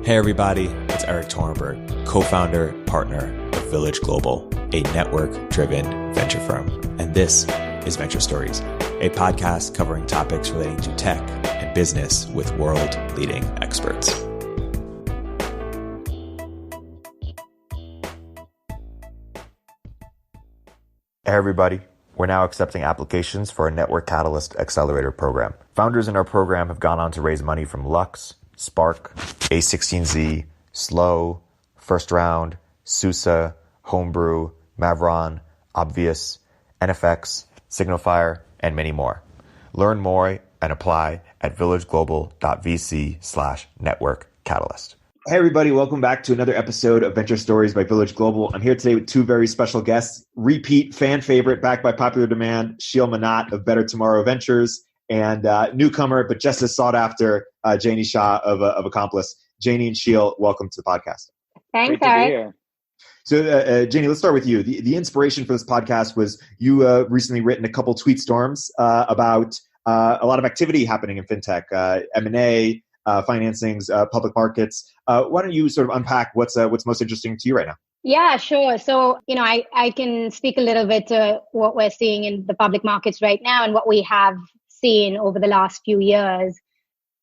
Hey everybody, it's Erik Torenberg, co-founder, partner of Village Global, a network-driven venture firm. And this is Venture Stories, a podcast covering topics relating to tech and business with world-leading experts. Hey everybody, we're now accepting applications for our Network Catalyst Accelerator program. Founders in our program have gone on to raise money from Lux, Spark, A16Z, Slow, First Round, SUSE, Homebrew, Mavron, Obvious, NFX, Signalfire, and many more. Learn more and apply at villageglobal.vc/network-catalyst. Hey everybody, welcome back to another episode of Venture Stories by Village Global. I'm here today with two very special guests, repeat fan favorite, backed by popular demand, Sheel Mohnot of Better Tomorrow Ventures, and newcomer, but just as sought after, Jayni Shah of Accomplice. Jayni and Sheel, welcome to the podcast. Thanks, Erik. So, Jayni, let's start with you. The inspiration for this podcast was you recently written a couple tweet storms about a lot of activity happening in fintech, M&A, financings, public markets. Why don't you sort of unpack what's most interesting to you right now? Yeah, sure. So, I can speak a little bit to what we're seeing in the public markets right now and what we have seen over the last few years.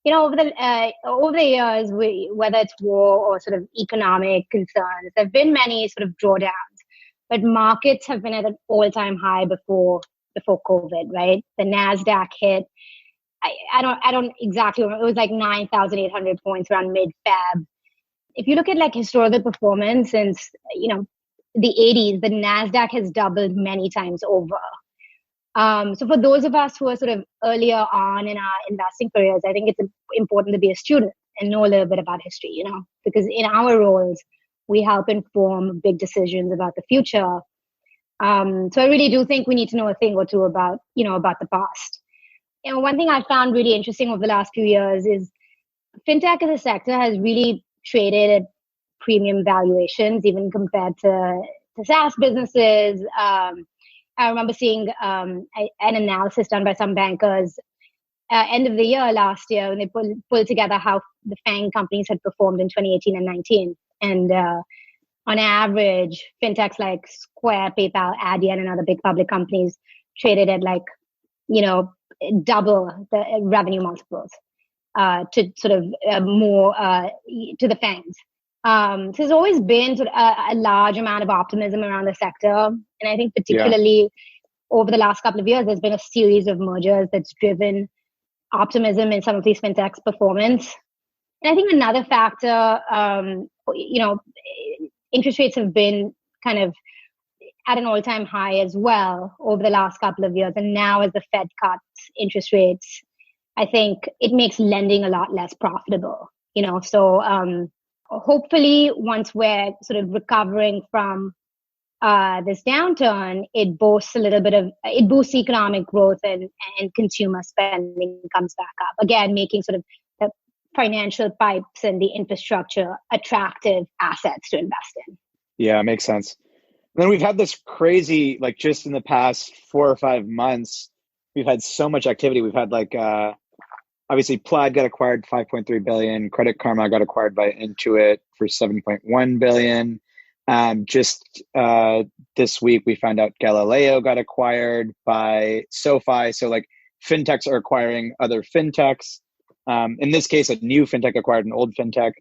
Over the years, whether it's war or sort of economic concerns, there have been many sort of drawdowns, but markets have been at an all-time high before COVID, right? The Nasdaq hit. I don't exactly remember. It was like 9,800 points around mid-Feb. If you look at like historical performance since the 80s, the Nasdaq has doubled many times over. So for those of us who are sort of earlier on in our investing careers, I think it's important to be a student and know a little bit about history, because in our roles, we help inform big decisions about the future. So I really do think we need to know a thing or two about the past. One thing I found really interesting over the last few years is fintech as a sector has really traded at premium valuations, even compared to SaaS businesses. I remember seeing an analysis done by some bankers end of the year last year when they pulled together how the FANG companies had performed in 2018 and 19. And on average, fintechs like Square, PayPal, Adyen, and other big public companies traded at double the revenue multiples to sort of more to the FANGs. So there's always been sort of a large amount of optimism around the sector. And I think particularly over the last couple of years, there's been a series of mergers that's driven optimism in some of these fintechs' performance. And I think another factor, interest rates have been kind of at an all-time high as well over the last couple of years. And now as the Fed cuts interest rates, I think it makes lending a lot less profitable, So hopefully once we're sort of recovering from this downturn, it boosts economic growth and consumer spending comes back up. Again, making sort of the financial pipes and the infrastructure attractive assets to invest in. Yeah, it makes sense. And then we've had this crazy, like just in the past 4 or 5 months, we've had so much activity. We've had obviously Plaid got acquired 5.3 billion. Credit Karma got acquired by Intuit for 7.1 billion. Just this week, we found out Galileo got acquired by SoFi. So fintechs are acquiring other fintechs. In this case, a new fintech acquired an old fintech.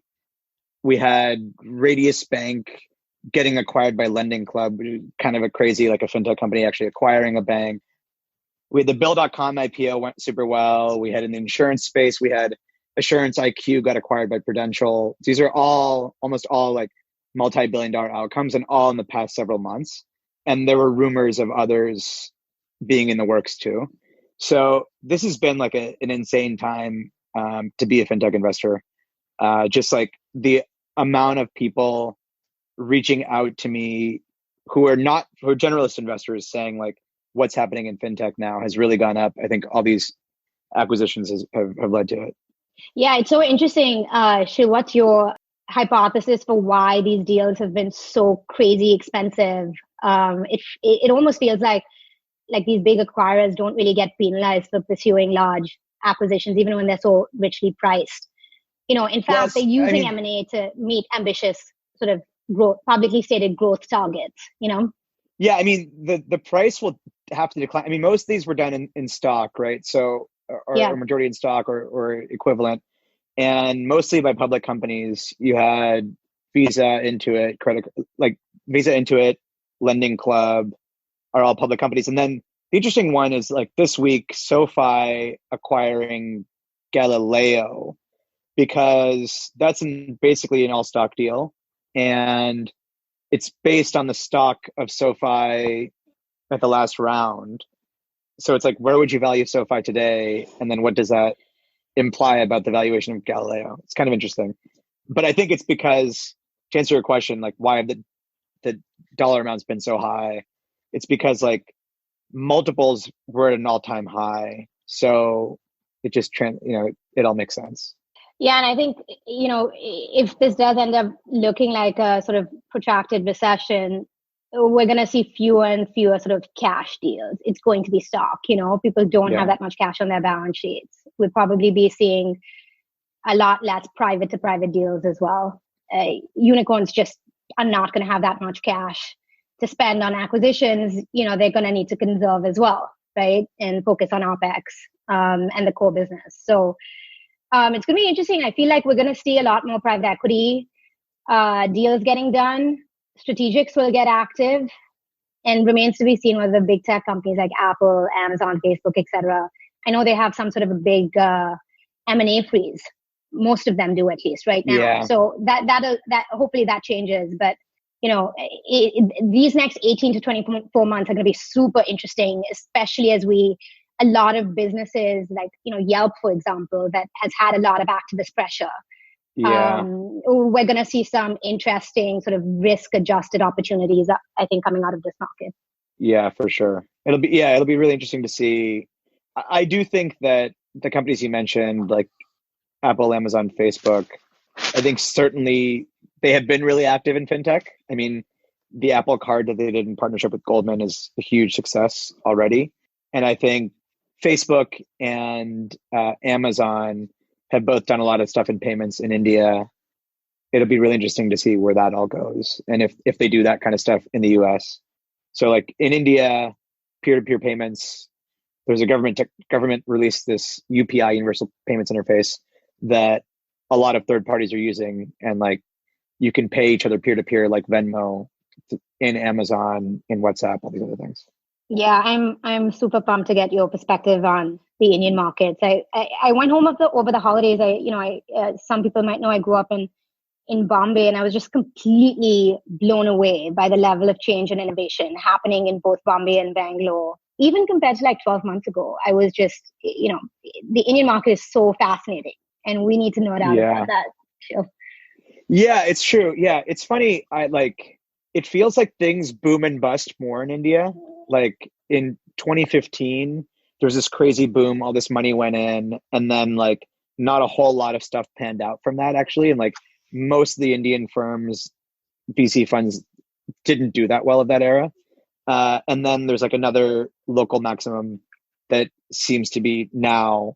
We had Radius Bank getting acquired by Lending Club, kind of a crazy, a fintech company actually acquiring a bank. We had the Bill.com IPO went super well. We had in the insurance space, we had Assurance IQ got acquired by Prudential. These are almost all multi-billion-dollar outcomes, and all in the past several months. And there were rumors of others being in the works too. So this has been an insane time to be a fintech investor. Just the amount of people reaching out to me who are generalist investors saying what's happening in fintech now has really gone up. I think all these acquisitions have led to it. Yeah, it's so interesting. Sheel, what's your hypothesis for why these deals have been so crazy expensive? It almost feels like these big acquirers don't really get penalized for pursuing large acquisitions, even when they're so richly priced. In fact, they're using M&A to meet ambitious sort of publicly stated growth targets. Yeah, I mean, the price will have to decline. I mean, most of these were done in stock, right? So, or majority in stock or equivalent, and mostly by public companies. You had Visa, Intuit, Visa, Intuit, Lending Club are all public companies. And then the interesting one is like this week, SoFi acquiring Galileo, because that's basically an all stock deal. And it's based on the stock of SoFi at the last round. So it's like, where would you value SoFi today? And then what does that imply about the valuation of Galileo? It's kind of interesting. But I think it's because, to answer your question, like why have the dollar amount's been so high? It's because like multiples were at an all-time high. So it just, it all makes sense. Yeah, and I think, if this does end up looking like a sort of protracted recession, we're going to see fewer and fewer sort of cash deals. It's going to be stock. People don't have that much cash on their balance sheets. We'll probably be seeing a lot less private to private deals as well. Unicorns just are not going to have that much cash to spend on acquisitions. They're going to need to conserve as well, right? And focus on OpEx and the core business. So it's going to be interesting. I feel like we're going to see a lot more private equity deals getting done. Strategics will get active, and remains to be seen whether the big tech companies like Apple, Amazon, Facebook, etc. I know they have some sort of a big M&A freeze. Most of them do, at least right now. Yeah. So that hopefully that changes. But these next 18 to 24 months are going to be super interesting, especially as a lot of businesses like Yelp, for example, that has had a lot of activist pressure. Yeah. We're going to see some interesting sort of risk-adjusted opportunities, I think, coming out of this market. Yeah, for sure. It'll be really interesting to see. I do think that the companies you mentioned, like Apple, Amazon, Facebook, I think certainly they have been really active in fintech. I mean, the Apple Card that they did in partnership with Goldman is a huge success already. And I think Facebook and Amazon have both done a lot of stuff in payments in India. It'll be really interesting to see where that all goes, and if they do that kind of stuff in the US. So like in India, peer-to-peer payments, there's a government released this UPI, Universal Payments Interface, that a lot of third parties are using, and like you can pay each other peer-to-peer like Venmo in Amazon, in WhatsApp, all these other things. Yeah, I'm super pumped to get your perspective on the Indian markets. I went home over the holidays. Some people might know I grew up in Bombay, and I was just completely blown away by the level of change and innovation happening in both Bombay and Bangalore. Even compared to like 12 months ago, I was just, the Indian market is so fascinating, and we need to know about that. Sure. Yeah, it's true. Yeah, it's funny. It feels like things boom and bust more in India. Like in 2015, there was this crazy boom, all this money went in, and then like not a whole lot of stuff panned out from that actually. And like most of the Indian firms, VC funds didn't do that well of that era. And then there's like another local maximum that seems to be now,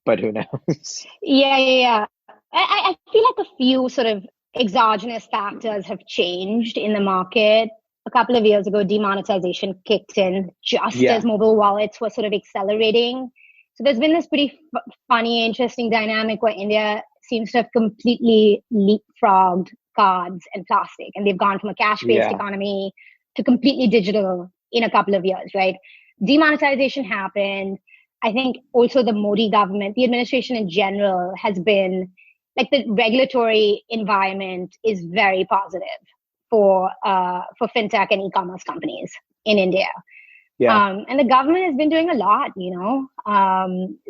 but who knows? Yeah. I feel like a few sort of exogenous factors have changed in the market. A couple of years ago, demonetization kicked in just as mobile wallets were sort of accelerating. So there's been this pretty funny, interesting dynamic where India seems to have completely leapfrogged cards and plastic. And they've gone from a cash-based economy to completely digital in a couple of years, right? Demonetization happened. I think also the Modi government, the administration in general, has been like the regulatory environment is very positive for fintech and e-commerce companies in India. Yeah. And the government has been doing a lot,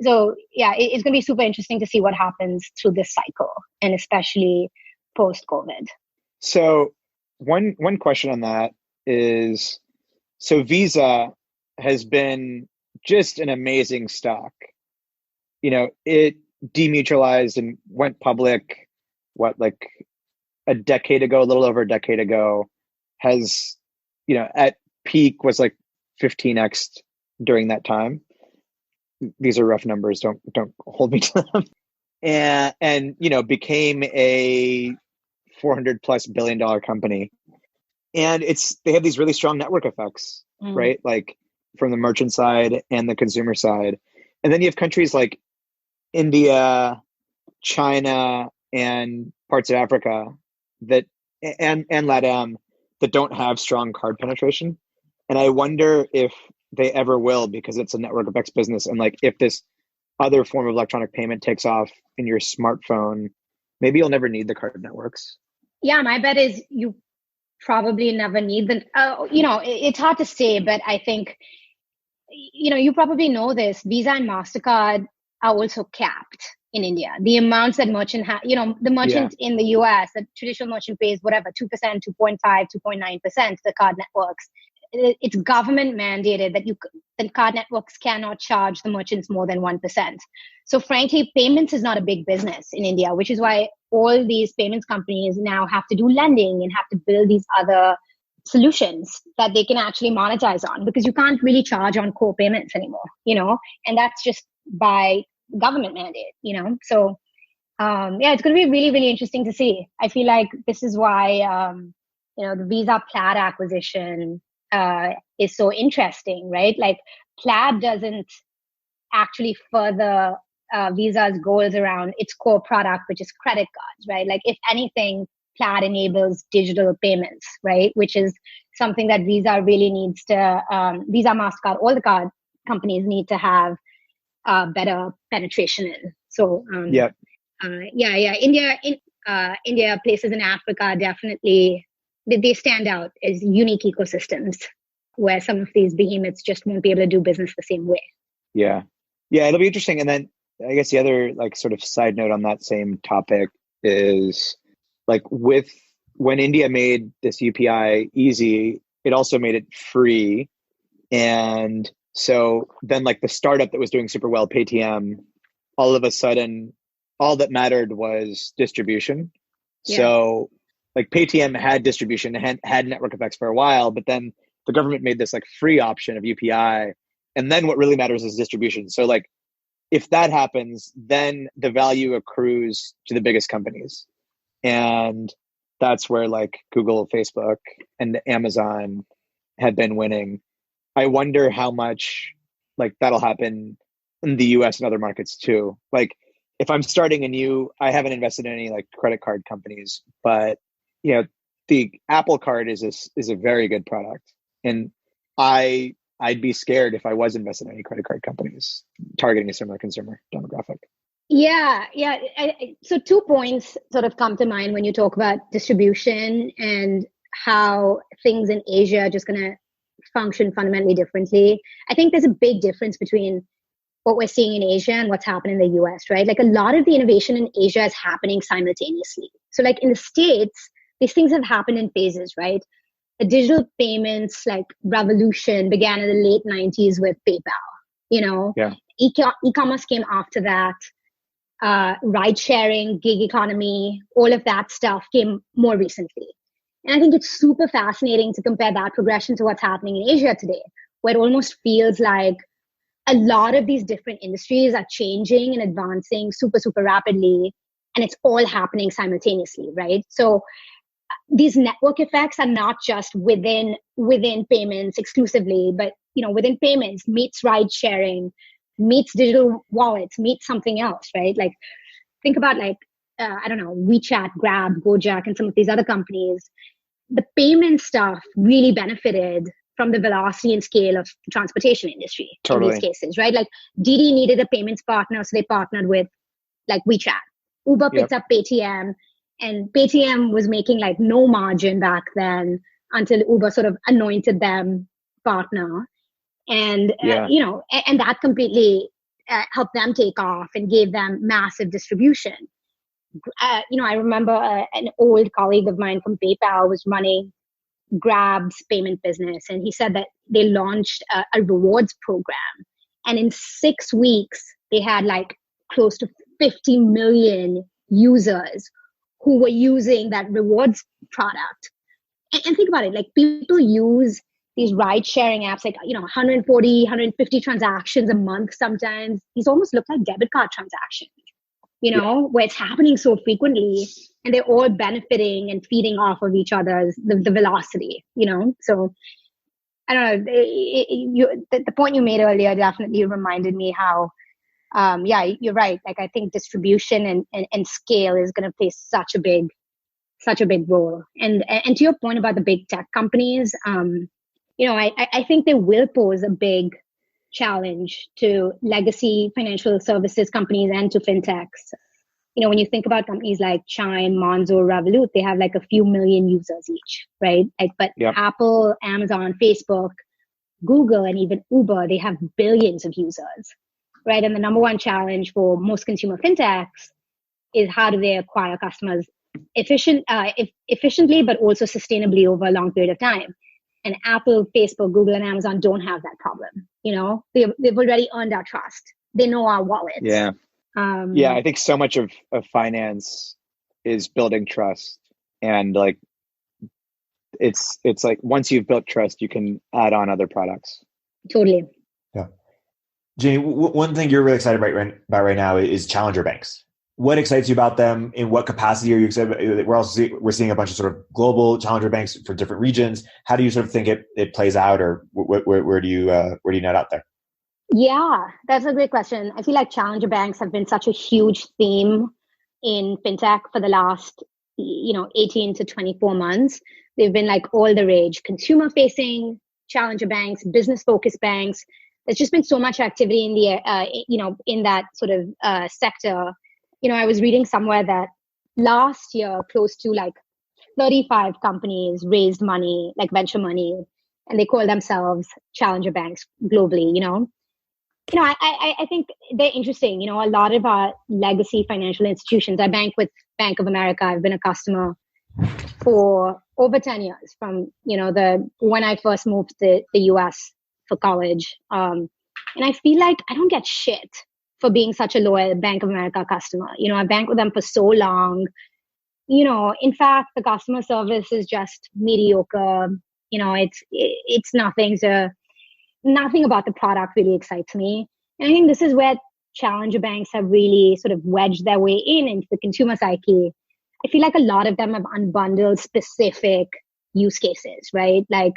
So yeah, it's going to be super interesting to see what happens through this cycle, and especially post-COVID. So one question on that is, so Visa has been just an amazing stock. It demutualized and went public, a decade ago, a little over a decade ago, has, at peak was like 15x during that time. These are rough numbers. Don't hold me to them. and became a $400+ billion company. And they have these really strong network effects, right? Like from the merchant side and the consumer side. And then you have countries like India, China, and parts of Africa and LATAM that don't have strong card penetration. And I wonder if they ever will, because it's a network effects business. And like if this other form of electronic payment takes off in your smartphone, maybe you'll never need the card networks. Yeah, my bet is you probably never need them. It's hard to say, but I think, you probably know this. Visa and MasterCard are also capped in India. The amounts that merchant the merchant in the US, the traditional merchant pays whatever, 2%, 2.5, 2.9%, the card networks. It's government mandated that the card networks cannot charge the merchants more than 1%. So frankly, payments is not a big business in India, which is why all these payments companies now have to do lending and have to build these other solutions that they can actually monetize on, because you can't really charge on core payments anymore, and that's just by government mandate, So it's going to be really, really interesting to see. I feel like this is why, the Visa Plaid acquisition is so interesting, right? Like Plaid doesn't actually further Visa's goals around its core product, which is credit cards, right? Like if anything, Plaid enables digital payments, right? Which is something that Visa really needs to, Visa, MasterCard, all the card companies need to have better penetration in. So, India, places in Africa, definitely, they stand out as unique ecosystems where some of these behemoths just won't be able to do business the same way. Yeah, it'll be interesting. And then I guess the other like sort of side note on that same topic is like when India made this UPI easy, it also made it free. And so then like the startup that was doing super well, Paytm, all of a sudden, all that mattered was distribution. Yeah. So like Paytm had distribution, had network effects for a while, but then the government made this like free option of UPI. And then what really matters is distribution. So like if that happens, then the value accrues to the biggest companies. And that's where like Google, Facebook, and Amazon have been winning. I wonder how much like that'll happen in the US and other markets too. Like if I'm starting I haven't invested in any like credit card companies, but the Apple Card is a very good product. And I'd be scared if I was invested in any credit card companies targeting a similar consumer demographic. Yeah. So 2 points sort of come to mind when you talk about distribution and how things in Asia are just going to function fundamentally differently. I think there's a big difference between what we're seeing in Asia and what's happening in the US, right? Like a lot of the innovation in Asia is happening simultaneously. So like in the States, these things have happened in phases, right? The digital payments like revolution began in the late 90s with PayPal, Yeah. E-commerce came after that. Ride sharing, gig economy, all of that stuff came more recently. And I think it's super fascinating to compare that progression to what's happening in Asia today, where it almost feels like a lot of these different industries are changing and advancing super, super rapidly, and it's all happening simultaneously, right? So these network effects are not just within payments exclusively, but within payments meets ride sharing, meets digital wallets, meets something else, right? Like think about like WeChat, Grab, Gojek, and some of these other companies. The payment stuff really benefited from the velocity and scale of the transportation industry. Totally. In these cases, right? Like Didi needed a payments partner, so they partnered with like WeChat. Uber picked up Paytm, and Paytm was making like no margin back then until Uber sort of anointed them partner. And, and that completely helped them take off and gave them massive distribution. I remember an old colleague of mine from PayPal was running Grab's payment business. And he said that they launched a rewards program. And in 6 weeks, they had like close to 50 million users who were using that rewards product. And think about it, like people use these ride sharing apps, like, 140, 150 transactions a month sometimes. These almost look like debit card transactions. where it's happening so frequently and they're all benefiting and feeding off of each other's, the velocity, So I don't know, the point you made earlier definitely reminded me how, you're right. Like, I think distribution and scale is going to play such a big role. And to your point about the big tech companies, I think they will pose a big challenge to legacy financial services companies and to fintechs. When you think about companies like Chime, Monzo, Revolut, they have like a few million users each, right? But Apple, Amazon, Facebook, Google, and even Uber, they have billions of users, right? And the number one challenge for most consumer fintechs is how do they acquire customers efficiently, but also sustainably over a long period of time. And Apple, Facebook, Google, and Amazon don't have that problem. They've already earned our trust. They know our wallets. Yeah. I think so much of finance is building trust, and like it's like once you've built trust, you can add on other products. Totally. Yeah. Jayni, one thing you're really excited about right now is challenger banks. What excites you about them? In what capacity are you excited? We're seeing a bunch of sort of global challenger banks for different regions. How do you sort of think it plays out, or where do you net out there? Yeah, that's a great question. I feel like challenger banks have been such a huge theme in fintech for the last 18 to 24 months. They've been like all the rage: consumer facing challenger banks, business focused banks. There's just been so much activity in the in that sort of sector. I was reading somewhere that last year close to like 35 companies raised money, like venture money, and they call themselves challenger banks globally. I think they're interesting. A lot of our legacy financial institutions, I bank with Bank of America. I've been a customer for over 10 years from, when I first moved to the US for college. And I feel like I don't get shit for being such a loyal Bank of America customer. I bank with them for so long. In fact, the customer service is just mediocre. It's nothing. Nothing about the product really excites me. And I think this is where challenger banks have really sort of wedged their way into the consumer psyche. I feel like a lot of them have unbundled specific use cases, right? Like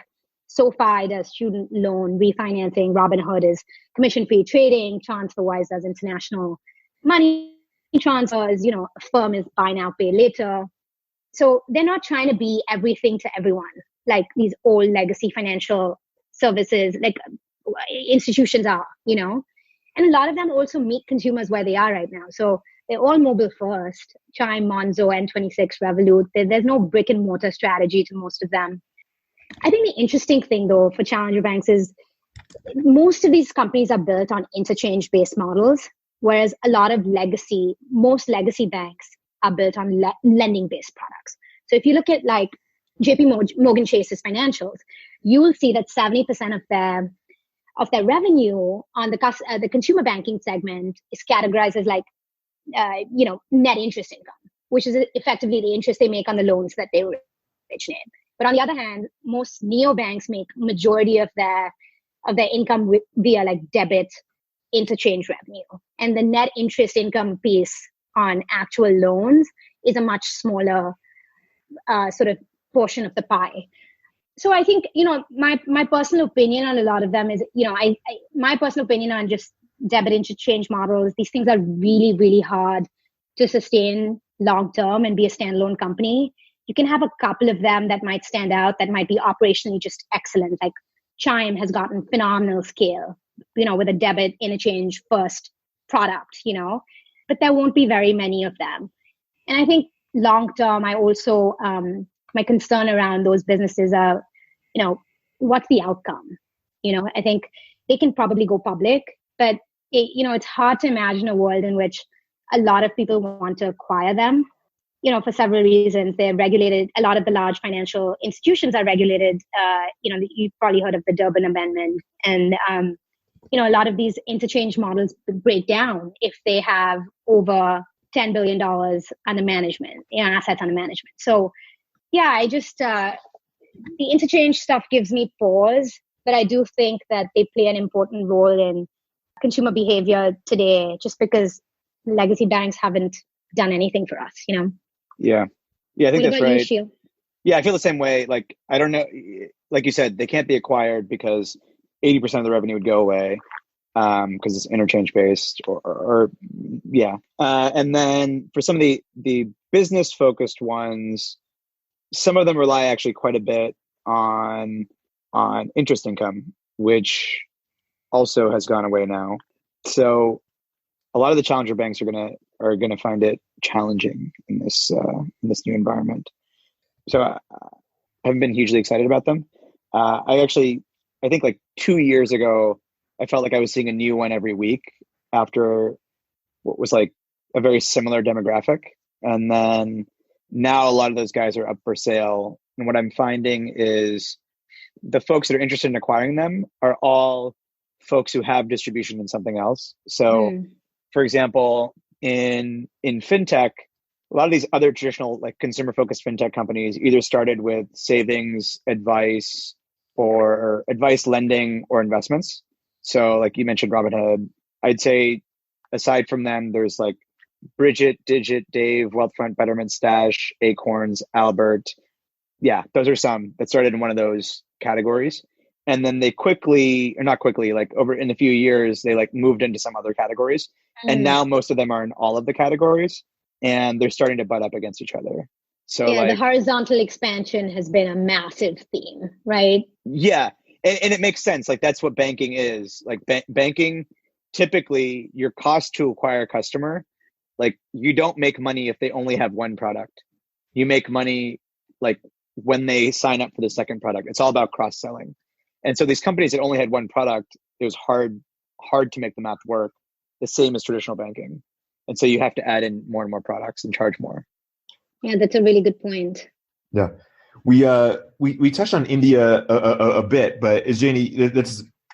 SoFi does student loan refinancing, Robinhood is commission-free trading, TransferWise does international money transfers, Affirm is buy now, pay later. So they're not trying to be everything to everyone, like these old legacy financial services, like institutions are, And a lot of them also meet consumers where they are right now. So they're all mobile first: Chime, Monzo, N26, Revolut. There's no brick and mortar strategy to most of them. I think the interesting thing, though, for challenger banks is most of these companies are built on interchange-based models, whereas most legacy banks are built on lending-based products. So if you look at like JP Morgan Chase's financials, you will see that 70% of their revenue on the consumer banking segment is categorized as like net interest income, which is effectively the interest they make on the loans that they originate. But on the other hand, most neobanks make majority of their income via like debit interchange revenue, and the net interest income piece on actual loans is a much smaller sort of portion of the pie. So I think my personal opinion on a lot of them is my personal opinion on just debit interchange models. These things are really, really hard to sustain long term and be a standalone company. You can have a couple of them that might stand out, that might be operationally just excellent. Like Chime has gotten phenomenal scale, with a debit interchange first product, but there won't be very many of them. And I think long term, I also, my concern around those businesses are, what's the outcome? I think they can probably go public, but it's hard to imagine a world in which a lot of people want to acquire them. For several reasons. They're regulated. A lot of the large financial institutions are regulated. You've probably heard of the Durbin Amendment. And, a lot of these interchange models break down if they have over $10 billion under management, assets under management. So, yeah, I just, the interchange stuff gives me pause, but I do think that they play an important role in consumer behavior today, just because legacy banks haven't done anything for us, Yeah. I think What that's about you, right. Sheel? Yeah, I feel the same way. Like, I don't know, like you said, they can't be acquired because 80% of the revenue would go away because it's interchange based or yeah. And then for some of the business focused ones, some of them rely actually quite a bit on interest income, which also has gone away now. So a lot of the challenger banks are gonna find it challenging in this new environment. So I haven't been hugely excited about them. I think like 2 years ago, I felt like I was seeing a new one every week after what was like a very similar demographic. And then now a lot of those guys are up for sale. And what I'm finding is the folks that are interested in acquiring them are all folks who have distribution in something else. So, for example, in fintech, a lot of these other traditional like consumer focused fintech companies either started with savings advice or advice lending or investments. So like you mentioned Robinhood, I'd say aside from them, there's like Bridget, Digit, Dave, Wealthfront, Betterment, Stash, Acorns, Albert. Yeah, those are some that started in one of those categories. And then they quickly, or not quickly, like over in a few years, they like moved into some other categories. And now most of them are in all of the categories and they're starting to butt up against each other. So yeah, like, the horizontal expansion has been a massive theme, right? yeah. And it makes sense. Like that's what banking is. Like banking, typically your cost to acquire a customer, like you don't make money if they only have one product. You make money like when they sign up for the second product. It's all about cross-selling. And so these companies that only had one product, it was hard to make the math work, the same as traditional banking. And so you have to add in more and more products and charge more. Yeah, that's a really good point. Yeah. We touched on India a bit, but is Jayni,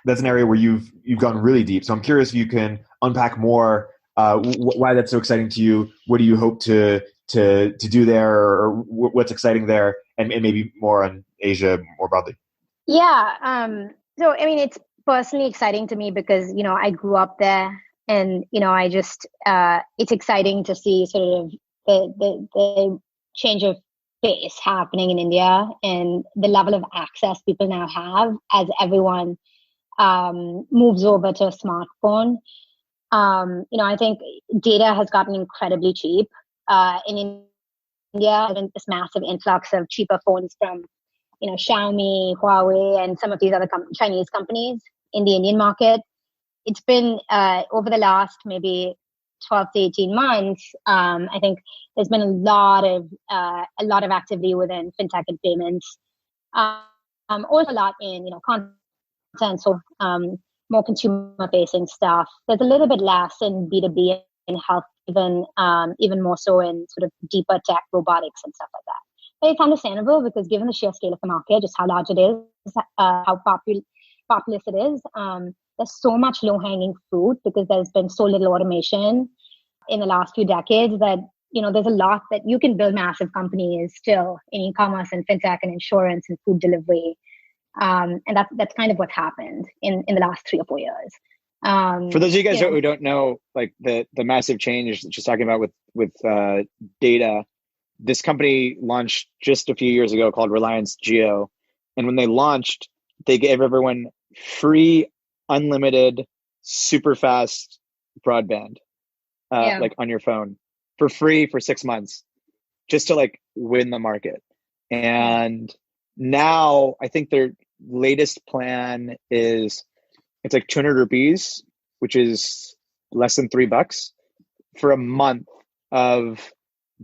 that's an area where you've gone really deep. So I'm curious if you can unpack more why that's so exciting to you. What do you hope to do there, or what's exciting there, and maybe more on Asia more broadly? Yeah. So I mean, it's personally exciting to me because I grew up there, and I just it's exciting to see sort of the change of pace happening in India and the level of access people now have as everyone moves over to a smartphone. I think data has gotten incredibly cheap in India, and this massive influx of cheaper phones from Xiaomi, Huawei, and some of these other Chinese companies in the Indian market. It's been over the last maybe 12 to 18 months. I think there's been a lot of activity within fintech and payments. Also a lot in content, so more consumer facing stuff. There's a little bit less in B2B and health, even more so in sort of deeper tech, robotics and stuff like that. But it's understandable because given the sheer scale of the market, just how large it is, how populous it is, there's so much low-hanging fruit because there's been so little automation in the last few decades that there's a lot that you can build massive companies still in e-commerce and fintech and insurance and food delivery, and that's kind of what's happened in the last 3 or 4 years. For those of you guys who don't know, like the massive change that she's talking about with data, this company launched just a few years ago called Reliance Jio. And when they launched, they gave everyone free, unlimited, super fast broadband, like on your phone for free for 6 months, just to like win the market. And now I think their latest plan is it's like 200 rupees, which is less than $3 for a month of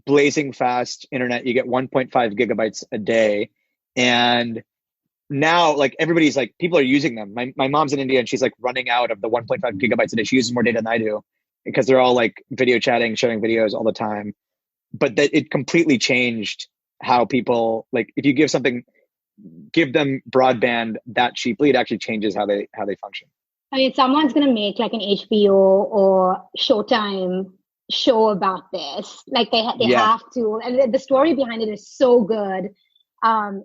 blazing fast internet. You get 1.5 gigabytes a day. And now like everybody's like, people are using them. My mom's in India and she's like running out of the 1.5 gigabytes a day. She uses more data than I do because they're all like video chatting, sharing videos all the time. But that it completely changed how people, like if you give them broadband that cheaply, it actually changes how they function. I mean, someone's going to make like an HBO or Showtime show about this. Like they have to, and the story behind it is so good.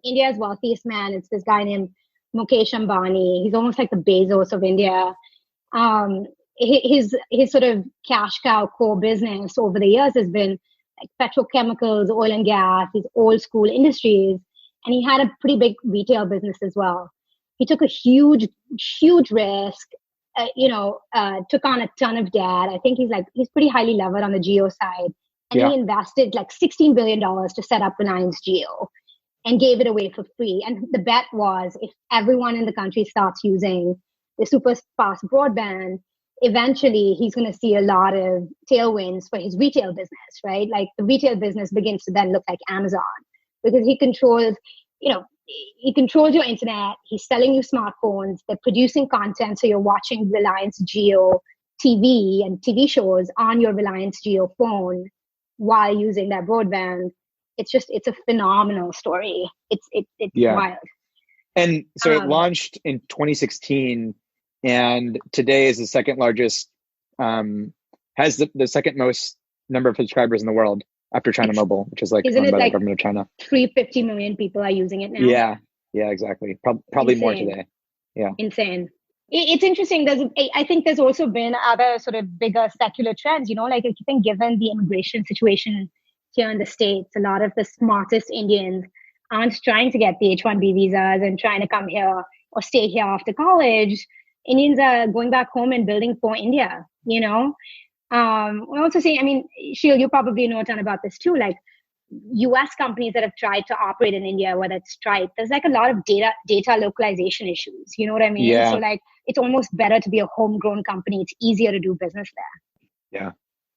India's wealthiest man, it's this guy named Mukesh Ambani. He's almost like the Bezos of India. his sort of cash cow core business over the years has been like petrochemicals, oil and gas, these old school industries. And he had a pretty big retail business as well. He took a huge risk, took on a ton of debt. I think he's pretty highly levered on the Geo side. And he invested like $16 billion to set up Reliance Geo and gave it away for free. And the bet was if everyone in the country starts using the super fast broadband, eventually he's going to see a lot of tailwinds for his retail business, right? Like the retail business begins to then look like Amazon because he controls your internet. He's selling you smartphones. They're producing content. So you're watching Reliance Geo TV and TV shows on your Reliance Geo phone while using that broadband. It's a phenomenal story. It's wild. And so it launched in 2016 and today is the second largest, has the second most number of subscribers in the world after China Mobile, which is like owned by the government of China. 350 million people are using it now. Yeah, exactly. Probably more today. Yeah. Insane. It's interesting. I think there's also been other sort of bigger secular trends, like I think given the immigration situation here in the States, a lot of the smartest Indians aren't trying to get the H-1B visas and trying to come here or stay here after college. Indians are going back home and building for India, We're also seeing, Sheel, you probably know a ton about this too, like US companies that have tried to operate in India, whether it's Stripe, there's like a lot of data localization issues. You know what I mean? Yeah. So like, it's almost better to be a homegrown company. It's easier to do business there. Yeah,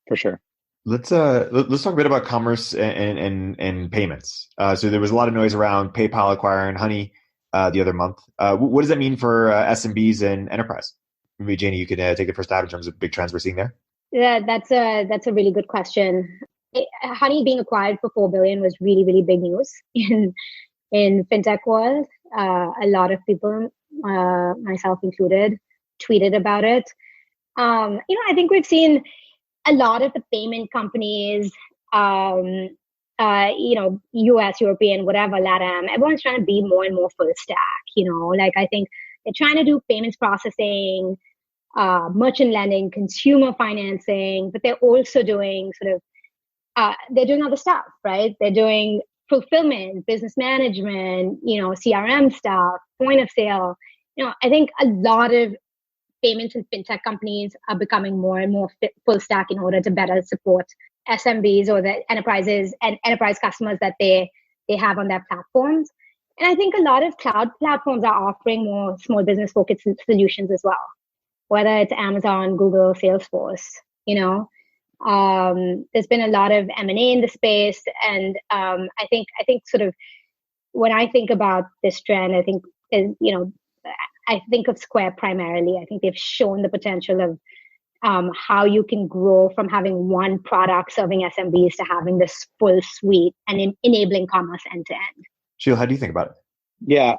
for sure. Let's talk a bit about commerce and payments. So there was a lot of noise around PayPal acquiring Honey the other month. What does that mean for SMBs and enterprise? Maybe Jayni, you could take the first stab in terms of big trends we're seeing there. Yeah, that's a really good question. Honey being acquired for $4 billion was really, really big news in fintech world. A lot of people, myself included, tweeted about it. I think we've seen a lot of the payment companies, US, European, whatever, LATAM, everyone's trying to be more and more full stack, like I think they're trying to do payments processing, merchant lending, consumer financing, but they're also doing they're doing other stuff, right? They're doing fulfillment, business management, CRM stuff, point of sale. I think a lot of payments and fintech companies are becoming more and more full stack in order to better support SMBs or the enterprises and enterprise customers that they have on their platforms. And I think a lot of cloud platforms are offering more small business focused solutions as well, whether it's Amazon, Google, Salesforce, there's been a lot of M&A in the space. And I think sort of when I think about this trend, I think of Square primarily. I think they've shown the potential of how you can grow from having one product serving SMBs to having this full suite and enabling commerce end to end. Sheel, how do you think about it? Yeah,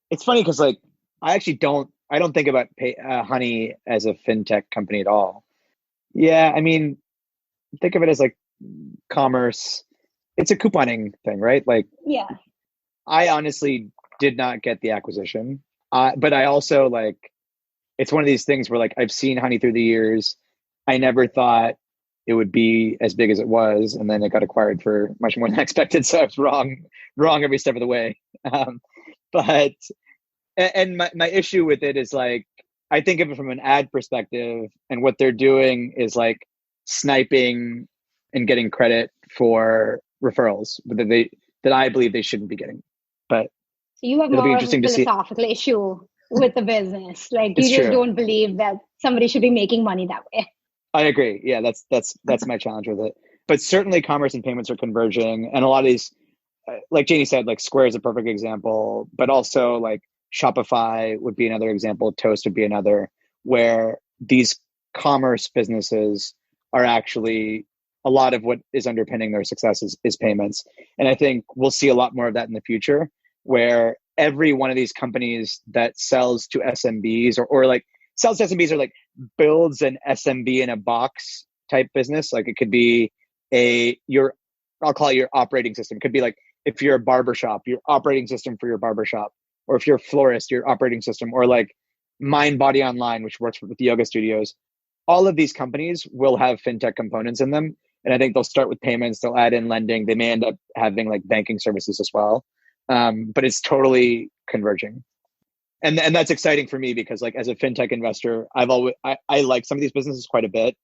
it's funny because I actually don't think about Honey as a fintech company at all. Yeah, think of it as like commerce. It's a couponing thing, right? Yeah. I honestly did not get the acquisition. But I also it's one of these things where I've seen Honey through the years. I never thought it would be as big as it was. And then it got acquired for much more than I expected. So I was wrong every step of the way. But my issue with it is I think of it from an ad perspective, and what they're doing is sniping and getting credit for referrals that I believe they shouldn't be getting. But so you have more of a philosophical issue with the business. You just don't believe that somebody should be making money that way. I agree. Yeah, that's my challenge with it. But certainly commerce and payments are converging. And a lot of these, like Jayni said, Square is a perfect example, but also Shopify would be another example. Toast would be another, where these commerce businesses are actually a lot of what is underpinning their success is payments. And I think we'll see a lot more of that in the future, where every one of these companies that sells to SMBs or sells to SMBs or builds an SMB in a box type business. It could be I'll call it your operating system. It could be if you're a barbershop, your operating system for your barbershop, or if you're a florist, your operating system, or Mind Body Online, which works with the yoga studios. All of these companies will have fintech components in them. And I think they'll start with payments, they'll add in lending. They may end up having like banking services as well. But it's totally converging. And that's exciting for me because like as a fintech investor, I like some of these businesses quite a bit.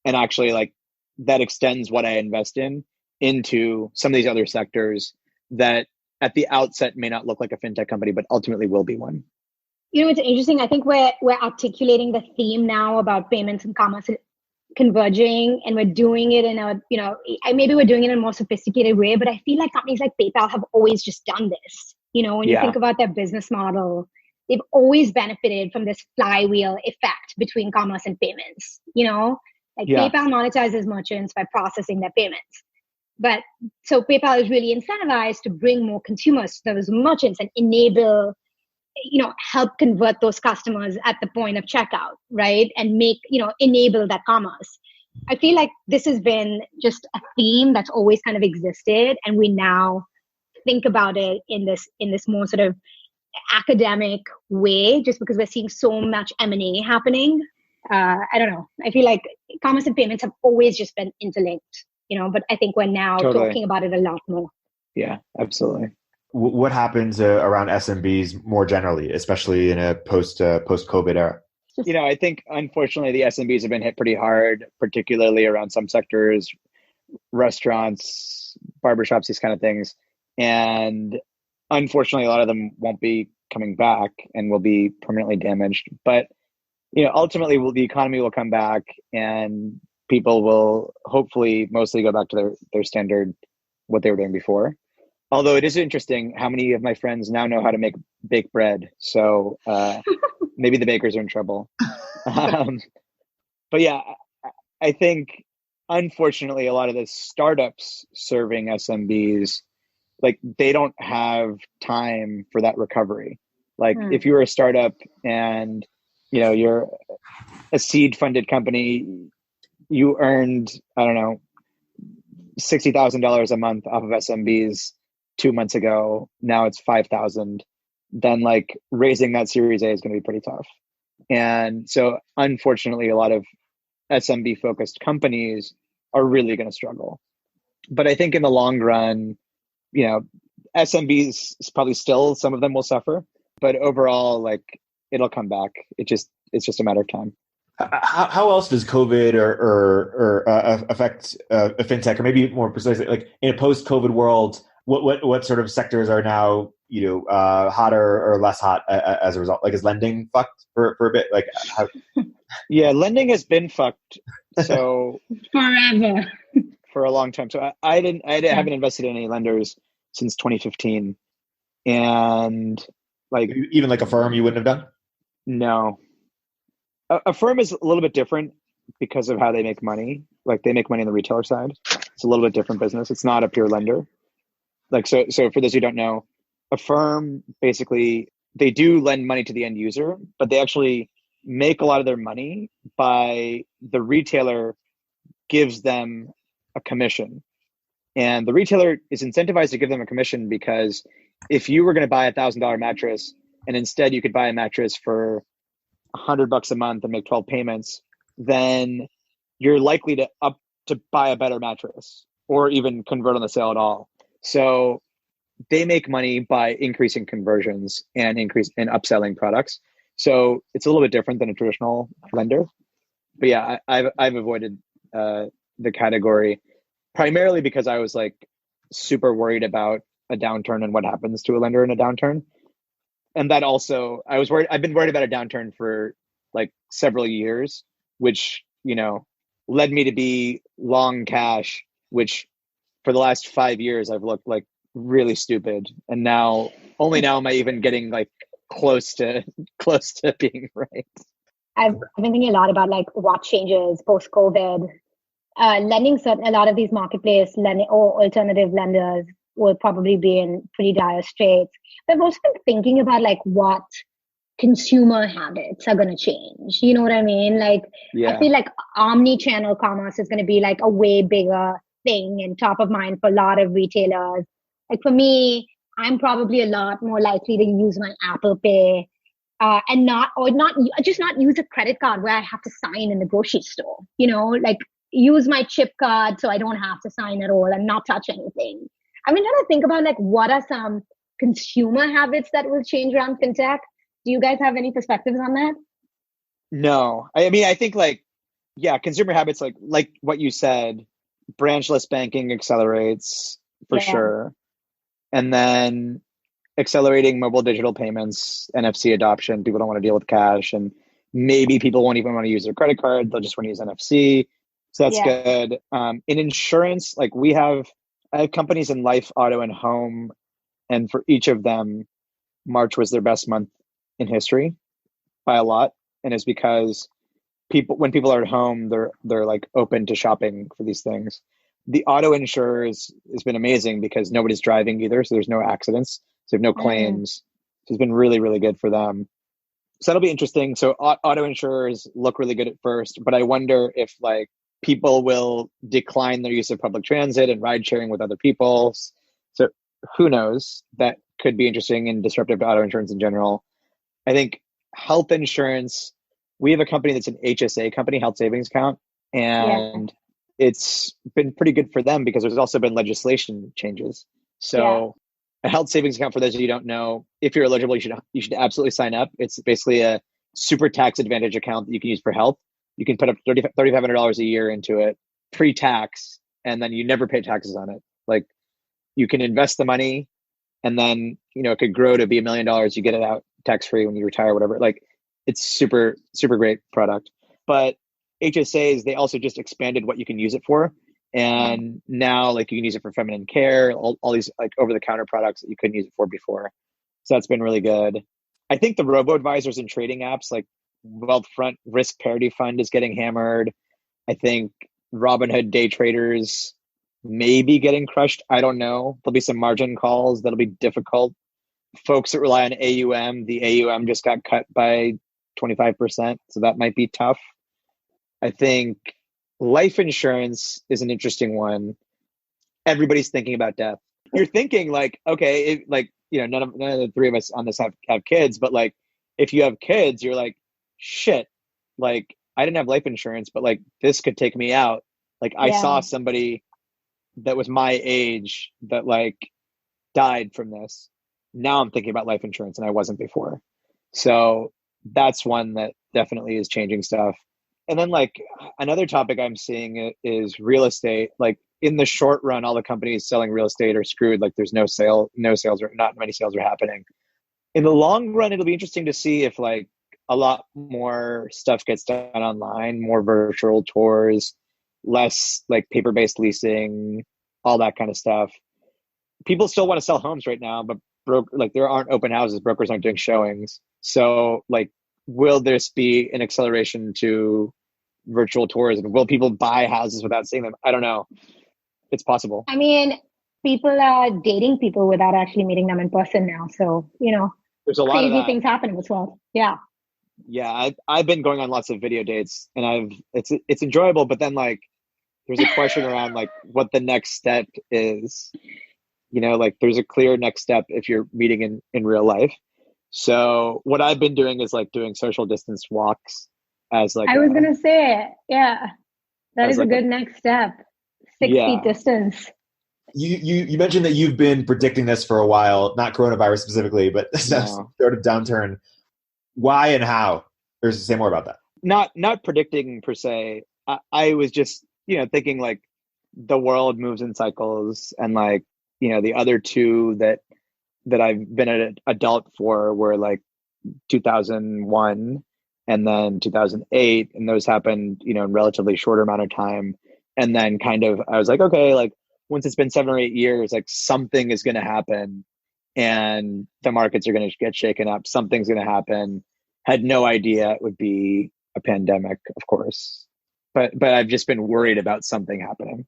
And actually like that extends what I invest in into some of these other sectors that at the outset may not look like a fintech company, but ultimately will be one. You know, it's interesting. I think we're articulating the theme now about payments and commerce converging, and we're doing it in a, you know, maybe we're doing it in a more sophisticated way, but I feel like companies like PayPal have always just done this. You know, when you think about their business model, they've always benefited from this flywheel effect between commerce and payments. You know, like PayPal monetizes merchants by processing their payments. But so PayPal is really incentivized to bring more consumers to those merchants and enable, you know, help convert those customers at the point of checkout, right? And make, you know, enable that commerce. I feel like this has been just a theme that's always kind of existed. And we now think about it in this more sort of academic way, just because we're seeing so much M&A happening. I don't know. I feel like commerce and payments have always just been interlinked, you know, but I think we're now talking about it a lot more. Yeah, absolutely. What happens around SMBs more generally, especially in a post-COVID era? You know, I think unfortunately the SMBs have been hit pretty hard, particularly around some sectors, restaurants, barbershops, these kind of things. And unfortunately, a lot of them won't be coming back and will be permanently damaged. But, you know, ultimately the economy will come back and people will hopefully mostly go back to their standard, what they were doing before. Although it is interesting how many of my friends now know how to bake bread. So maybe the bakers are in trouble. But yeah, I think unfortunately a lot of the startups serving SMBs, like they don't have time for that recovery. Like if you're a startup and, you know, you're a seed funded company, you earned, I don't know, $60,000 a month off of SMBs 2 months ago. Now it's 5,000. Then like raising that Series A is going to be pretty tough. And so unfortunately, a lot of SMB focused companies are really going to struggle. But I think in the long run, you know, SMBs probably still, some of them will suffer, but overall, like it'll come back. It's just a matter of time. How else does COVID or affect a fintech, or maybe more precisely, like in a post-COVID world, what sort of sectors are now, you know, hotter or less hot as a result? Like, is lending fucked for a bit? Like, how... Yeah, lending has been fucked. So forever, for a long time. So I haven't invested in any lenders since 2015, and like even like a firm you wouldn't have done. No. A firm is a little bit different because of how they make money. Like they make money on the retailer side. It's a little bit different business. It's not a pure lender. Like, so for those who don't know, a firm basically, they do lend money to the end user, but they actually make a lot of their money by the retailer gives them a commission. And the retailer is incentivized to give them a commission because if you were going to buy $1,000 mattress and instead you could buy a mattress for $100 a month and make 12 payments, then you're likely to buy a better mattress or even convert on the sale at all. So they make money by increasing conversions and upselling products. So it's a little bit different than a traditional lender. But yeah, I've avoided the category primarily because I was like super worried about a downturn and what happens to a lender in a downturn. And that also, I've been worried about a downturn for like several years, which, you know, led me to be long cash, which for the last 5 years, I've looked like really stupid. And now, only now am I even getting like close to being right. I've been thinking a lot about like what changes post-COVID. Lending, a lot of these marketplace lending or alternative lenders will probably be in pretty dire straits. But I've also been thinking about like what consumer habits are going to change. You know what I mean? Like, I feel like omni-channel commerce is going to be like a way bigger thing and top of mind for a lot of retailers. Like for me, I'm probably a lot more likely to use my Apple Pay and not use a credit card where I have to sign in the grocery store. Like use my chip card so I don't have to sign at all and not touch anything. I mean, trying to think about like what are some consumer habits that will change around fintech. Do you guys have any perspectives on that? No, I mean, I think like, yeah, consumer habits, like what you said, branchless banking accelerates for sure. And then accelerating mobile digital payments, NFC adoption. People don't want to deal with cash, and maybe people won't even want to use their credit card. They'll just want to use NFC. So that's good. In insurance, like I have companies in life, auto, and home. And for each of them, March was their best month in history by a lot. And it's because when people are at home, they're like open to shopping for these things. The auto insurers has been amazing because nobody's driving either. So there's no accidents. So no claims. So it's been really, really good for them. So that'll be interesting. So auto insurers look really good at first, but I wonder if like people will decline their use of public transit and ride sharing with other people. So who knows? That could be interesting and disruptive to auto insurance in general. I think health insurance, we have a company that's an HSA company, health savings account, and it's been pretty good for them because there's also been legislation changes. So a health savings account, for those of you who don't know, if you're eligible, you should absolutely sign up. It's basically a super tax advantage account that you can use for health. You can put up $3,500 a year into it pre-tax, and then you never pay taxes on it. Like you can invest the money, and then it could grow to be $1 million. You get it out tax-free when you retire, whatever. Like it's super, super great product. But HSAs, they also just expanded what you can use it for. And now like you can use it for feminine care, all these like over-the-counter products that you couldn't use it for before. So that's been really good. I think the robo-advisors and trading apps like Wealthfront Risk Parity Fund is getting hammered. I think Robinhood day traders may be getting crushed. I don't know. There'll be some margin calls that'll be difficult. Folks that rely on AUM, the AUM just got cut by 25%. So that might be tough. I think life insurance is an interesting one. Everybody's thinking about death. You're thinking like, okay, none of the three of us on this have kids, but like, if you have kids, you're like, shit, like I didn't have life insurance, but like this could take me out. Like I saw somebody that was my age that like died from this. Now I'm thinking about life insurance and I wasn't before. So that's one that definitely is changing stuff. And then like another topic I'm seeing is real estate. Like in the short run, all the companies selling real estate are screwed. Like there's no sales, or not many sales are happening. In the long run, it'll be interesting to see if like a lot more stuff gets done online, more virtual tours, less like paper-based leasing, all that kind of stuff. People still want to sell homes right now, but there aren't open houses. Brokers aren't doing showings. So like, will this be an acceleration to virtual tours, and will people buy houses without seeing them? I don't know. It's possible. I mean, people are dating people without actually meeting them in person now. So, there's a lot of crazy things happening as well. Yeah. Yeah. I've been going on lots of video dates, and it's enjoyable, but then like, there's a question around like what the next step is. Like there's a clear next step if you're meeting in real life. So what I've been doing is like doing social distance walks as like I was going to say, yeah, that is like a good next step. 6 feet distance. You mentioned that you've been predicting this for a while, not coronavirus specifically, but sort of downturn. Why and how? Or say more about that. Not predicting per se. I was just, thinking like the world moves in cycles, and like, the other two that I've been an adult for were like 2001 and then 2008. And those happened, in relatively shorter amount of time. And then kind of, I was like, okay, like once it's been 7 or 8 years, like something is going to happen and the markets are going to get shaken up. Something's going to happen. Had no idea it would be a pandemic, of course. But I've just been worried about something happening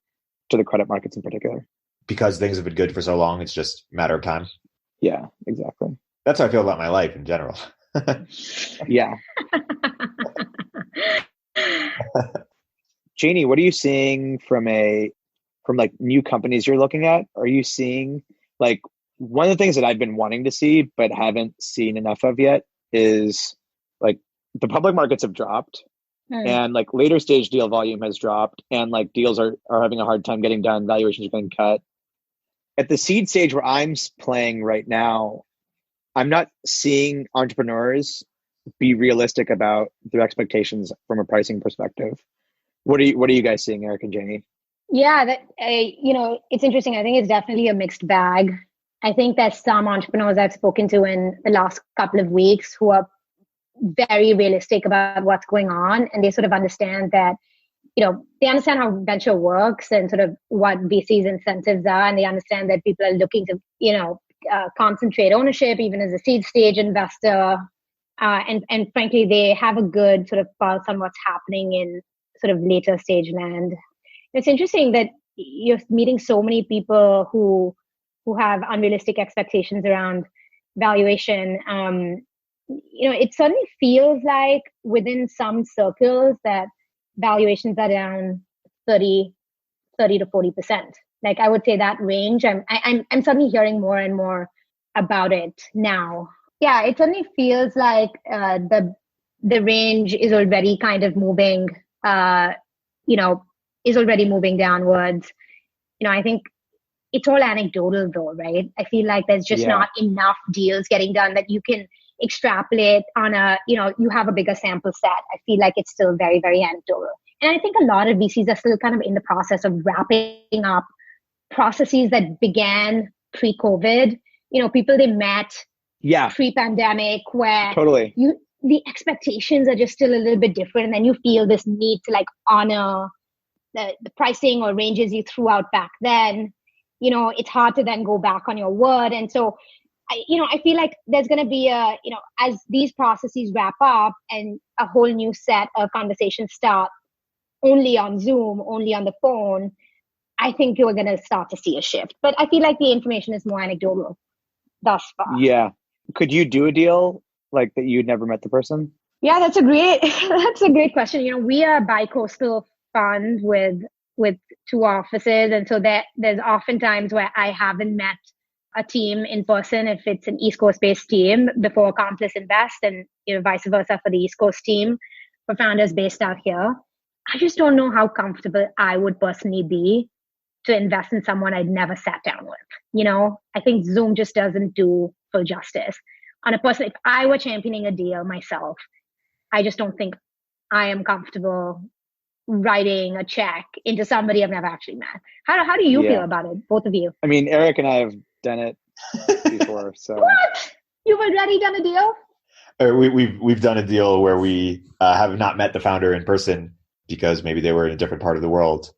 to the credit markets in particular. Because things have been good for so long, it's just a matter of time. Yeah, exactly. That's how I feel about my life in general. Yeah. Jayni, what are you seeing from like new companies you're looking at? Are you seeing like one of the things that I've been wanting to see but haven't seen enough of yet is like the public markets have dropped and like later stage deal volume has dropped and like deals are having a hard time getting done. Valuations have been cut. At the seed stage where I'm playing right now, I'm not seeing entrepreneurs be realistic about their expectations from a pricing perspective. What are you guys seeing, Erik and Jayni? Yeah, that it's interesting. I think it's definitely a mixed bag. I think there's some entrepreneurs I've spoken to in the last couple of weeks who are very realistic about what's going on, and they sort of understand that, they understand how venture works and sort of what VC's incentives are, and they understand that people are looking to, concentrate ownership even as a seed stage investor. And frankly, they have a good sort of pulse on what's happening in sort of later stage land. It's interesting that you're meeting so many people who have unrealistic expectations around valuation. It certainly feels like within some circles that valuations are down 30 to 40%. Like I would say that range. I'm suddenly hearing more and more about it now. Yeah, it certainly feels like the range is already kind of moving. Is already moving downwards. I think it's all anecdotal though, right? I feel like there's just not enough deals getting done that you can extrapolate on you have a bigger sample set. I feel like it's still very, very anecdotal. And I think a lot of VCs are still kind of in the process of wrapping up processes that began pre-COVID. People they met pre-pandemic where totally the expectations are just still a little bit different. And then you feel this need to like honor the pricing or ranges you threw out back then. It's hard to then go back on your word. And so, I feel like there's going to be as these processes wrap up and a whole new set of conversations start only on Zoom, only on the phone, I think you're going to start to see a shift. But I feel like the information is more anecdotal thus far. Yeah. Could you do a deal like that you'd never met the person? Yeah, that's a great question. We are a bi-coastal fund with 2 offices. And so there's often times where I haven't met a team in person if it's an East Coast based team before Accomplice invest, and vice versa for the East Coast team for founders based out here. I just don't know how comfortable I would personally be to invest in someone I'd never sat down with. I think Zoom just doesn't do full justice. On a person, if I were championing a deal myself, I just don't think I am comfortable writing a check into somebody I've never actually met. How do you feel about it, both of you? I mean, Erik and I have done it before. So what? You've already done a deal? We've done a deal where we have not met the founder in person because maybe they were in a different part of the world.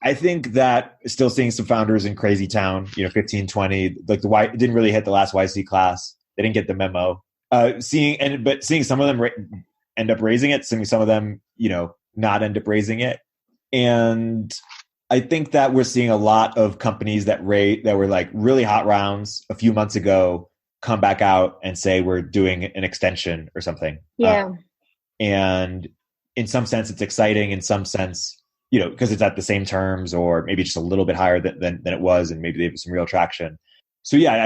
I think that still seeing some founders in crazy town, 15, 20, like it didn't really hit the last YC class. They didn't get the memo. Seeing some of them end up raising it, seeing some of them, not end up raising it. And I think that we're seeing a lot of companies that were like really hot rounds a few months ago come back out and say we're doing an extension or something. Yeah. And in some sense, it's exciting. In some sense, because it's at the same terms or maybe just a little bit higher than it was, and maybe they have some real traction. So yeah,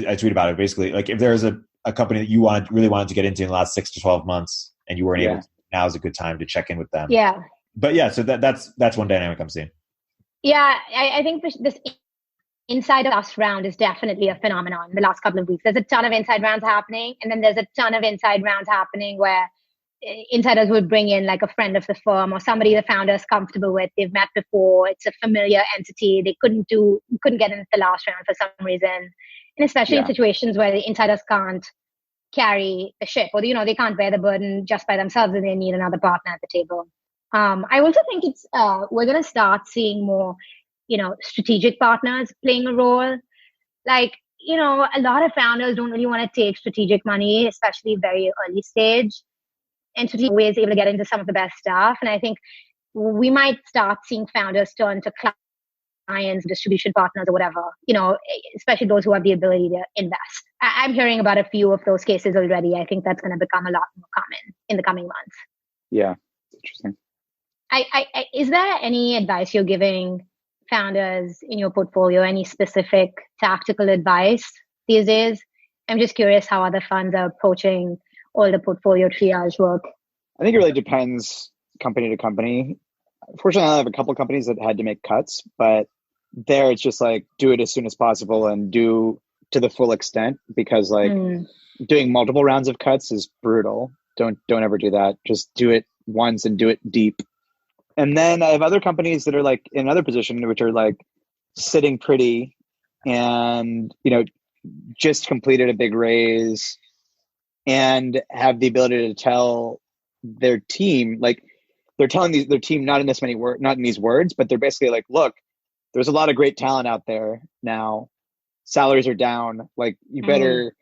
I tweet about it. Basically, like if there's a company that you really wanted to get into in the last 6 to 12 months and you weren't able to, now is a good time to check in with them. Yeah. But yeah, so that's one dynamic I'm seeing. Yeah, I think this inside us round is definitely a phenomenon in the last couple of weeks. There's a ton of inside rounds happening, and then there's a ton of inside rounds happening where insiders would bring in like a friend of the firm or somebody the founder is comfortable with. They've met before. It's a familiar entity. They couldn't get into the last round for some reason. And especially in situations where the insiders can't carry the ship, or they can't bear the burden just by themselves, and they need another partner at the table. I also think it's we're going to start seeing more, strategic partners playing a role. Like, a lot of founders don't really want to take strategic money, especially very early stage. And strategic ways able to get into some of the best stuff. And I think we might start seeing founders turn to clients, distribution partners, or whatever, especially those who have the ability to invest. I'm hearing about a few of those cases already. I think that's going to become a lot more common in the coming months. Yeah, interesting. Is there any advice you're giving founders in your portfolio, any specific tactical advice these days? I'm just curious how other funds are approaching all the portfolio triage work? I think it really depends company to company. Fortunately, I have a couple of companies that had to make cuts, but there it's just like do it as soon as possible and do to the full extent, because like doing multiple rounds of cuts is brutal. Don't ever do that. Just do it once and do it deep. And then I have other companies that are like in another position, which are like sitting pretty and, just completed a big raise and have the ability to tell their team, like they're telling their team not in these words, but they're basically like, look, there's a lot of great talent out there now. Salaries are down. Like you better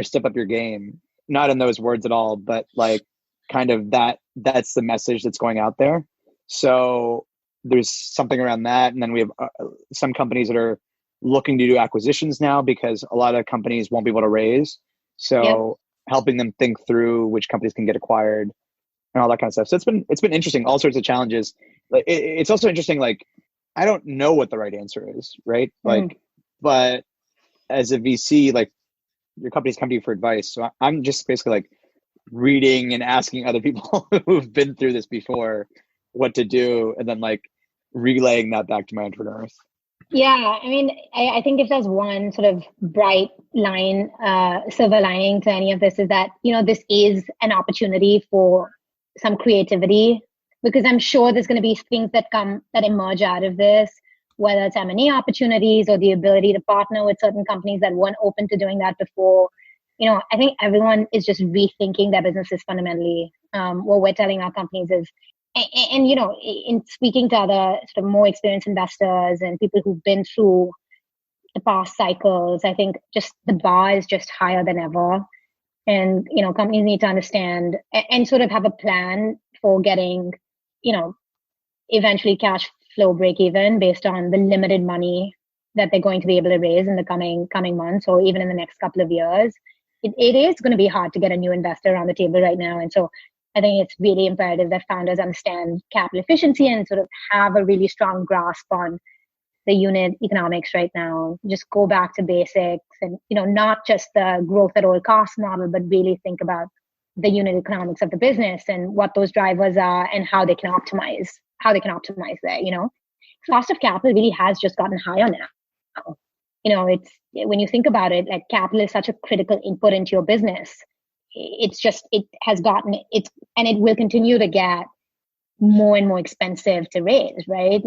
step up your game. Not in those words at all, but like kind of that's the message that's going out there. So there's something around that. And then we have some companies that are looking to do acquisitions now because a lot of companies won't be able to raise. So helping them think through which companies can get acquired and all that kind of stuff. So it's been interesting, all sorts of challenges. Like it's also interesting, like I don't know what the right answer is, right? Like, but as a VC, like your company's come to you for advice. So I'm just basically like reading and asking other people who've been through this before what to do, and then like relaying that back to my entrepreneurs. Yeah, I mean, I think if there's one sort of bright line, silver lining to any of this is that, this is an opportunity for some creativity, because I'm sure there's going to be things that emerge out of this, whether it's M&A opportunities or the ability to partner with certain companies that weren't open to doing that before. I think everyone is just rethinking their businesses fundamentally. What we're telling our companies is, and in speaking to other sort of more experienced investors and people who've been through the past cycles, I think just the bar is just higher than ever. And, companies need to understand and sort of have a plan for getting, eventually cash flow break even based on the limited money that they're going to be able to raise in the coming months or even in the next couple of years. It is going to be hard to get a new investor around the table right now. And so I think it's really imperative that founders understand capital efficiency and sort of have a really strong grasp on the unit economics right now. Just go back to basics and, not just the growth at all costs model, but really think about the unit economics of the business and what those drivers are and how they can optimize there, Cost of capital really has just gotten higher now. It's, when you think about it, like capital is such a critical input into your business. It will continue to get more and more expensive to raise, right?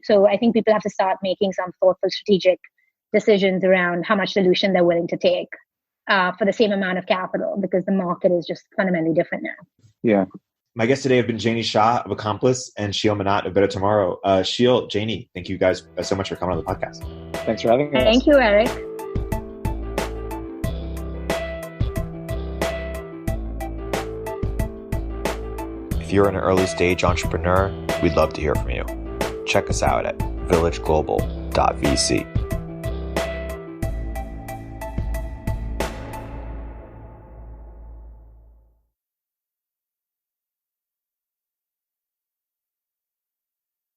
So I think people have to start making some thoughtful strategic decisions around how much dilution they're willing to take for the same amount of capital, because the market is just fundamentally different now. Yeah. My guests today have been Jayni Shah of Accomplice and Sheel Mohnot of Better Tomorrow. Sheel, Jayni, thank you guys so much for coming on the podcast. Thanks for having us. Thank you, Erik. If you're an early stage entrepreneur, we'd love to hear from you. Check us out at villageglobal.vc.